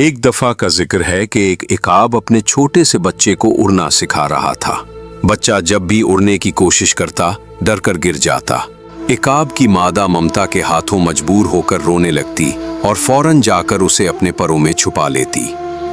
एक दफा का जिक्र है कि एक इकाब अपने छोटे से बच्चे को उड़ना सिखा रहा था। बच्चा जब भी उड़ने की कोशिश करता डर कर गिर जाता। इकाब की मादा ममता के हाथों मजबूर होकर रोने लगती और फौरन जाकर उसे अपने परों में छुपा लेती।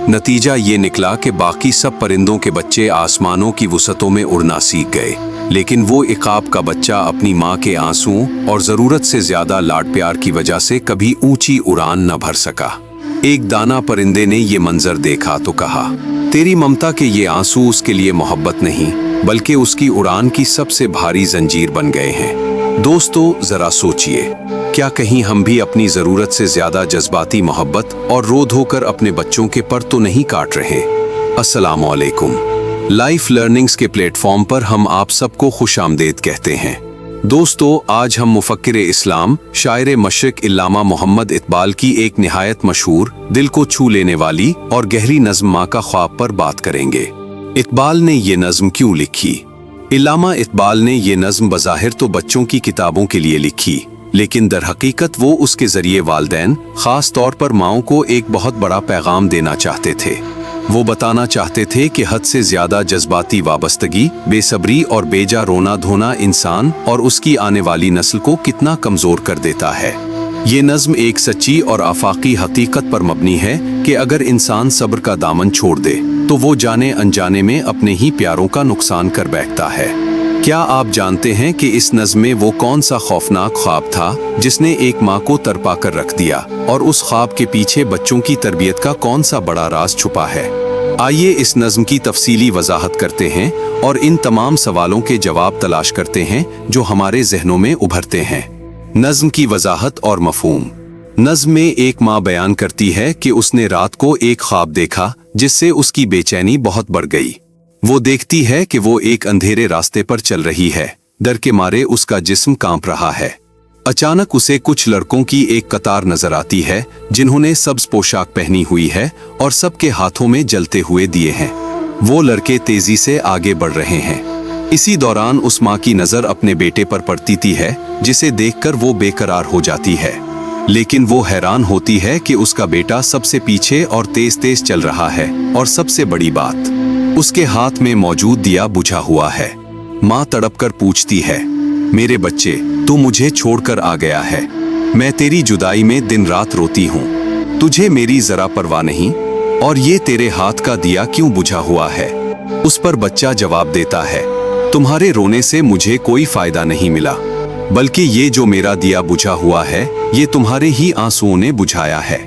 नतीजा ये निकला कि बाकी सब परिंदों के बच्चे आसमानों की वुसअतों में उड़ना सीख गए, लेकिन वो इकाब का बच्चा अपनी माँ के आंसुओं और ज़रूरत से ज़्यादा लाड प्यार की वजह से कभी ऊंची उड़ान न भर सका। एक दाना परिंदे ने ये मंजर देखा तो कहा, तेरी ममता के ये आंसू उसके लिए मोहब्बत नहीं बल्कि उसकी उड़ान की सबसे भारी जंजीर बन गए हैं। दोस्तों, जरा सोचिए, क्या कहीं हम भी अपनी ज़रूरत से ज़्यादा जज्बाती मोहब्बत और रोध होकर अपने बच्चों के पर तो नहीं काट रहे? अस्सलामु अलैकुम। लाइफ लर्निंग्स के प्लेटफॉर्म पर हम आप सबको खुशामदीद कहते हैं। दोस्तों, आज हम मुफक्किर इस्लाम शायर मशरिक इल्लामा मोहम्मद इकबाल की एक निहायत मशहूर, दिल को छू लेने वाली और गहरी नज़्म माँ का ख्वाब पर बात करेंगे। इकबाल ने ये नज़्म क्यों लिखी? इल्लामा इकबाल ने ये नज़्म बज़ाहिर तो बच्चों की किताबों के लिए लिखी, लेकिन दर हकीकत वो उसके ज़रिए वालिदैन, ख़ास तौर पर माँओं को एक बहुत बड़ा पैगाम देना चाहते थे। वो बताना चाहते थे कि हद से ज़्यादा जज्बाती वाबस्तगी, बेसब्री और बेजा रोना धोना इंसान और उसकी आने वाली नस्ल को कितना कमज़ोर कर देता है। ये नज़्म एक सच्ची और आफाकी हकीकत पर मबनी है कि अगर इंसान सब्र का दामन छोड़ दे तो वो जाने अनजाने में अपने ही प्यारों का नुकसान कर बैठता है। क्या आप जानते हैं कि इस नज़्म में वो कौन सा खौफनाक ख्वाब था जिसने एक माँ को तड़पा कर रख दिया, और उस ख्वाब के पीछे बच्चों की तरबियत का कौन सा बड़ा राज छुपा है? आइए इस नज़्म की तफसीली वजाहत करते हैं और इन तमाम सवालों के जवाब तलाश करते हैं जो हमारे जहनों में उभरते हैं। नज़्म की वजाहत और मफहूम। नज़्म में एक माँ बयान करती है कि उसने रात को एक ख्वाब देखा जिससे उसकी बेचैनी बहुत बढ़ गई। वो देखती है कि वो एक अंधेरे रास्ते पर चल रही है, डर के मारे उसका जिस्म कांप रहा है। अचानक उसे कुछ लड़कों की एक कतार नजर आती है जिन्होंने सब्ज पोशाक पहनी हुई है और सबके हाथों में जलते हुए दिए हैं। वो लड़के तेजी से आगे बढ़ रहे हैं। इसी दौरान उस माँ की नजर अपने बेटे पर पड़ती है जिसे देखकर वो बेकरार हो जाती है, लेकिन वो हैरान होती है कि उसका बेटा सबसे पीछे और तेज तेज चल रहा है, और सबसे बड़ी बात, उसके हाथ में मौजूद दिया बुझा हुआ है। माँ तड़पकर पूछती है, मेरे बच्चे, तू मुझे छोड़कर आ गया है। मैं तेरी जुदाई में दिन रात रोती हूँ। तुझे मेरी जरा परवाह नहीं, और ये तेरे हाथ का दिया क्यों बुझा हुआ है? उस पर बच्चा जवाब देता है, तुम्हारे रोने से मुझे कोई फायदा नहीं मिला, बल्कि ये जो मेरा दिया बुझा हुआ है ये तुम्हारे ही आंसुओं ने बुझाया है।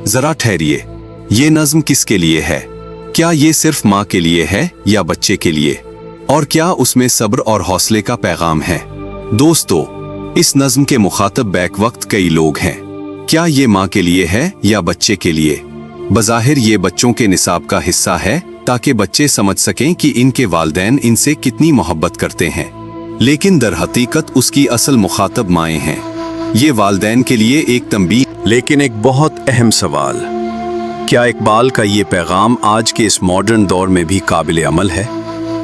जरा ठहरिए, ये नज़्म किसके लिए है? क्या ये सिर्फ माँ के लिए है या बच्चे के लिए? और क्या उसमें सब्र और हौसले का पैगाम है? दोस्तों, इस नज़्म के मुखातब बैक वक्त कई लोग हैं। क्या ये माँ के लिए है या बच्चे के लिए? बज़ाहिर ये बच्चों के निसाब का हिस्सा है ताकि बच्चे समझ सकें कि इनके वालिदैन इनसे कितनी मोहब्बत करते हैं, लेकिन दर हकीकत उसकी असल मुखातब माएँ हैं। ये वालिदैन के लिए एक तंबीह। लेकिन एक बहुत अहम सवाल, क्या इकबाल का ये पैगाम आज के इस मॉडर्न दौर में भी काबिल अमल है?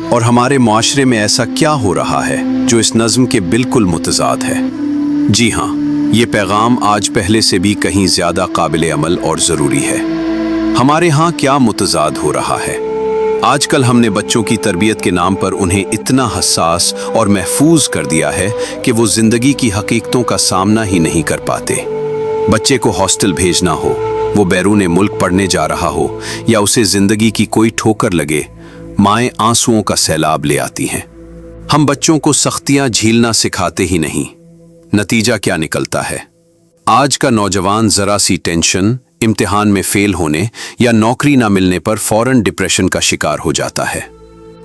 और हमारे माशरे में ऐसा क्या हो रहा है जो इस नज़्म के बिल्कुल मुतज़ाद है? जी हाँ, ये पैगाम आज पहले से भी कहीं ज़्यादा काबिल अमल और ज़रूरी है। हमारे यहाँ क्या मुतज़ाद हो रहा है? आजकल हमने बच्चों की तरबियत के नाम पर उन्हें इतना हसास और महफूज कर दिया है कि वो ज़िंदगी की हकीकतों का सामना ही नहीं कर पाते। बच्चे को हॉस्टल भेजना हो, वो बैरूने मुल्क पढ़ने जा रहा हो, या उसे ज़िंदगी की कोई ठोकर लगे, माएँ आंसुओं का सैलाब ले आती हैं। हम बच्चों को सख्तियां झेलना सिखाते ही नहीं। नतीजा क्या निकलता है? आज का नौजवान जरा सी टेंशन, इम्तिहान में फेल होने या नौकरी ना मिलने पर फौरन डिप्रेशन का शिकार हो जाता है,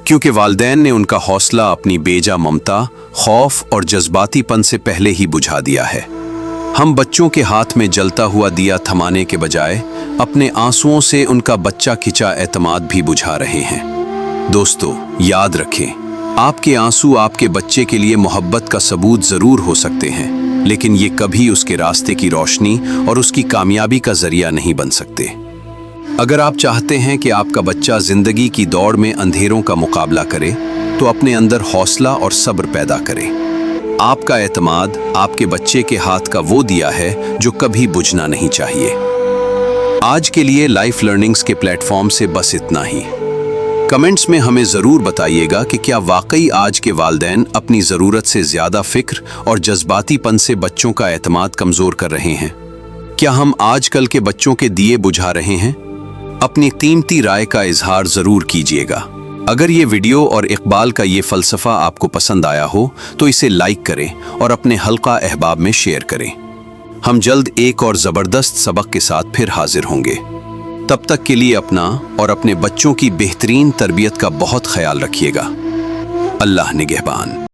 क्योंकि वालिदैन ने उनका हौसला अपनी बेजा ममता, खौफ और जज्बातीपन से पहले ही बुझा दिया है। हम बच्चों के हाथ में जलता हुआ दिया थमाने के बजाय अपने आंसुओं से उनका बच्चा खिंचा एतमाद भी बुझा रहे हैं। दोस्तों, याद रखें, आपके आंसू आपके बच्चे के लिए मोहब्बत का सबूत जरूर हो सकते हैं, लेकिन ये कभी उसके रास्ते की रोशनी और उसकी कामयाबी का जरिया नहीं बन सकते। अगर आप चाहते हैं कि आपका बच्चा जिंदगी की दौड़ में अंधेरों का मुकाबला करे, तो अपने अंदर हौसला और सब्र पैदा करें। आपका एतमाद आपके बच्चे के हाथ का वो दिया है जो कभी बुझना नहीं चाहिए। आज के लिए लाइफ लर्निंग्स के प्लेटफॉर्म से बस इतना ही। कमेंट्स में हमें ज़रूर बताइएगा कि क्या वाकई आज के वालिदैन अपनी ज़रूरत से ज़्यादा फ़िक्र और जज्बातीपन से बच्चों का एतमाद कमज़ोर कर रहे हैं। क्या हम आजकल के बच्चों के दिए बुझा रहे हैं? अपनी कीमती राय का इजहार ज़रूर कीजिएगा। अगर ये वीडियो और इकबाल का ये फ़लसफ़ा आपको पसंद आया हो तो इसे लाइक करें और अपने हल्का अहबाब में शेयर करें। हम जल्द एक और ज़बरदस्त सबक के साथ फिर हाजिर होंगे। तब तक के लिए अपना और अपने बच्चों की बेहतरीन तरबियत का बहुत ख्याल रखिएगा। अल्लाह निगहबान।